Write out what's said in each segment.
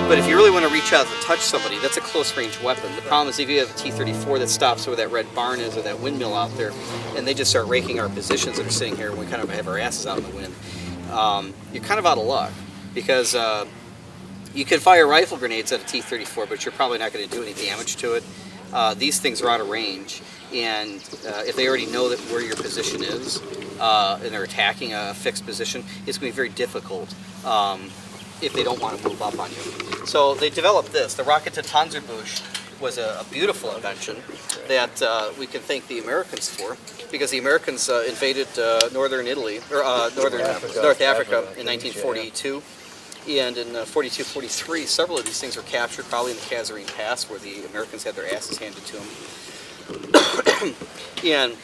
But if you really want to reach out and touch somebody, that's a close-range weapon. The problem is if you have a T-34 that stops where that red barn is or that windmill out there, and they just start raking our positions that are sitting here, and we kind of have our asses out in the wind, you're kind of out of luck. Because you can fire rifle grenades at a T-34, but you're probably not going to do any damage to it. These things are out of range, and if they already know that where your position is, and they're attacking a fixed position, it's going to be very difficult if they don't want to move up on you. So they developed this. The Raketenpanzerbüchse was a beautiful invention that we can thank the Americans for, because the Americans invaded northern Italy, or North Africa in 1942. And in 42-43, several of these things were captured, probably in the Kasserine Pass, where the Americans had their asses handed to them. And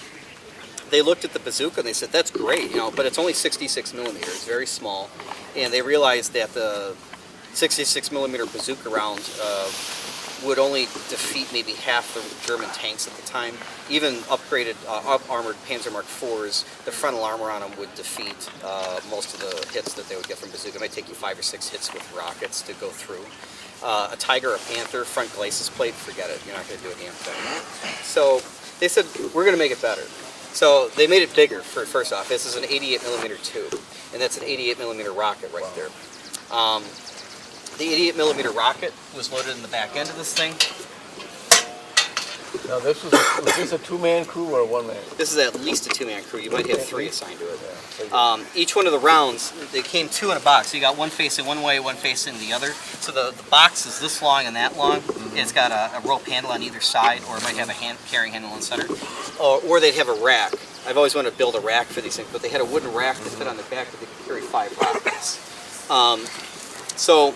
they looked at the bazooka and they said, "That's great, but it's only 66 millimeters, it's very small." And they realized that the 66 millimeter bazooka round would only defeat maybe half the German tanks at the time. Even upgraded, up-armored Panzer Mark IVs, the frontal armor on them would defeat most of the hits that they would get from bazooka. It might take you 5 or 6 hits with rockets to go through. A Tiger, a Panther, front glacis plate, forget it. You're not going to do a damn thing. So they said, we're going to make it better. So they made it bigger, first off. This is an 88 millimeter tube, and that's an 88 millimeter rocket right there. The 88 millimeter rocket was loaded in the back end of this thing. Now was this a two-man crew or a one-man? This is at least a two-man crew. You might have 3 assigned to it. Each one of the rounds, they came 2 in a box. So you got one facing one way, one facing the other. So the box is this long and that long. It's got a rope handle on either side, or it might have a carrying handle in the center. Or they'd have a rack. I've always wanted to build a rack for these things, but they had a wooden rack that fit on the back that they could carry 5 rockets. So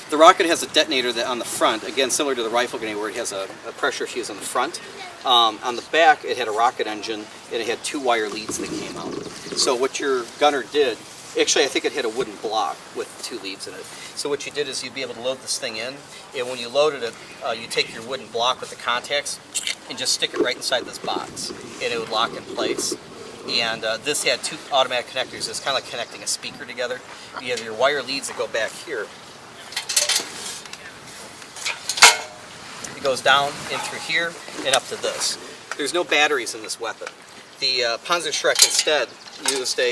the rocket has a detonator that on the front, again similar to the rifle grenade where it has a pressure fuse on the front. On the back it had a rocket engine and it had 2 wire leads that came out. So what your gunner did, actually I think it had a wooden block with 2 leads in it. So what you did is you'd be able to load this thing in, and when you loaded it, you take your wooden block with the contacts and just stick it right inside this box, and it would lock in place. And this had 2 automatic connectors. It's kind of like connecting a speaker together. You have your wire leads that go back here. It goes down in through here and up to this. There's no batteries in this weapon. The Panzerschreck instead used a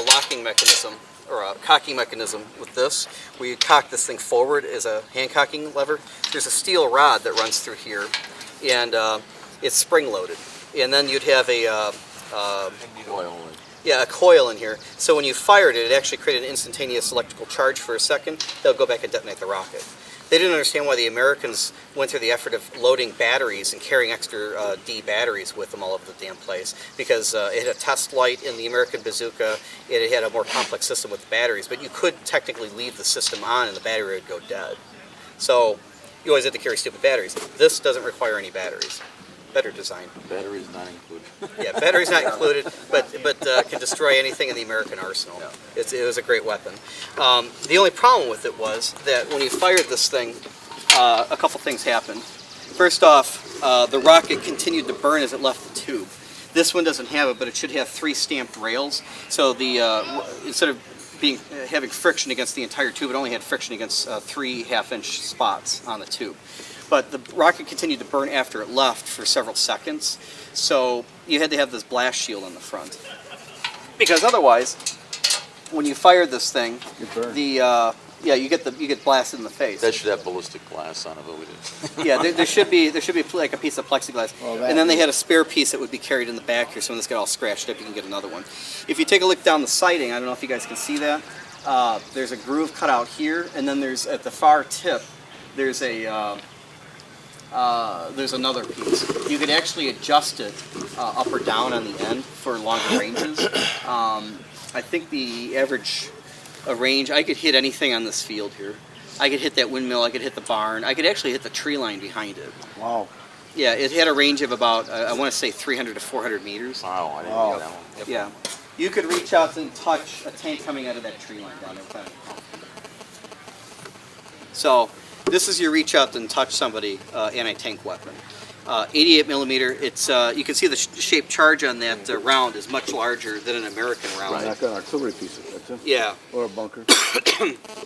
locking mechanism, or a cocking mechanism with this, where you cock this thing forward as a hand cocking lever. There's a steel rod that runs through here, and it's spring loaded. And then you'd have a coil in here. So when you fired it, it actually created an instantaneous electrical charge for a second. They'll go back and detonate the rocket. They didn't understand why the Americans went through the effort of loading batteries and carrying extra D batteries with them all over the damn place, because it had a test light in the American bazooka. It had a more complex system with batteries, but you could technically leave the system on and the battery would go dead. So you always had to carry stupid batteries. This doesn't require any batteries. Better design. Batteries not included. Yeah, batteries not included, but can destroy anything in the American arsenal. Yeah. It was a great weapon. The only problem with it was that when you fired this thing, a couple things happened. First off, the rocket continued to burn as it left the tube. This one doesn't have it, but it should have 3 stamped rails. So the instead of having friction against the entire tube, it only had friction against 3 half-inch spots on the tube. But the rocket continued to burn after it left for several seconds, so you had to have this blast shield on the front. Because otherwise, when you fired this thing, you get blasted in the face. That should have ballistic glass on it, but we didn't. Yeah, there should be like a piece of plexiglass, and then they had a spare piece that would be carried in the back here. So when this got all scratched up, you can get another one. If you take a look down the sighting, I don't know if you guys can see that. There's a groove cut out here, and then there's at the far tip, there's another piece. You could actually adjust it up or down on the end for longer ranges. I think the average range, I could hit anything on this field here. I could hit that windmill, I could hit the barn, I could actually hit the tree line behind it. Wow. Yeah, it had a range of about, I want to say 300 to 400 meters. Wow, I didn't know that one. Yep. Yeah. You could reach out and touch a tank coming out of that tree line down there. So, this is your reach out and touch somebody anti-tank weapon. 88 millimeter. It's you can see the shaped charge on that round is much larger than an American round. Right. Like an artillery piece, that's it? Yeah. Or a bunker.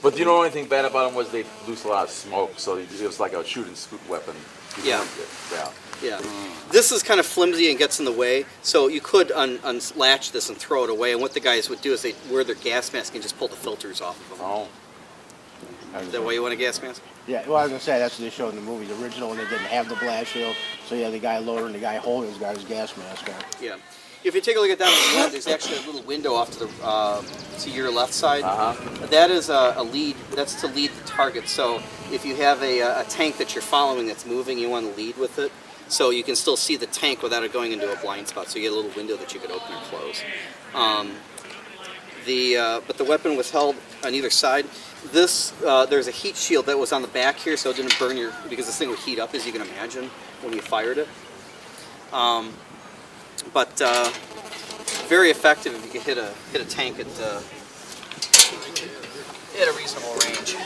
But you know, the only thing bad about them was they produce a lot of smoke, so it was like a shoot and scoot weapon. Yeah. Yeah. Yeah. This is kind of flimsy and gets in the way, so you could unlatch this and throw it away. And what the guys would do is they wear their gas mask and just pull the filters off of them. Oh. Is that why you want a gas mask? Yeah, well, I was gonna say that's what they showed in the movie. The original one, they didn't have the blast shield, so yeah, the guy loader and the guy holding has got his gas mask on. Yeah. If you take a look at that on the left, there's actually a little window off to your left side. That is a lead. That's to lead the target. So if you have a tank that you're following that's moving, you want to lead with it, so you can still see the tank without it going into a blind spot. So you get a little window that you could open or close. But the weapon was held on either side. This there's a heat shield that was on the back here, so it didn't burn because this thing would heat up, as you can imagine, when you fired it. But very effective if you could hit a tank at a reasonable range.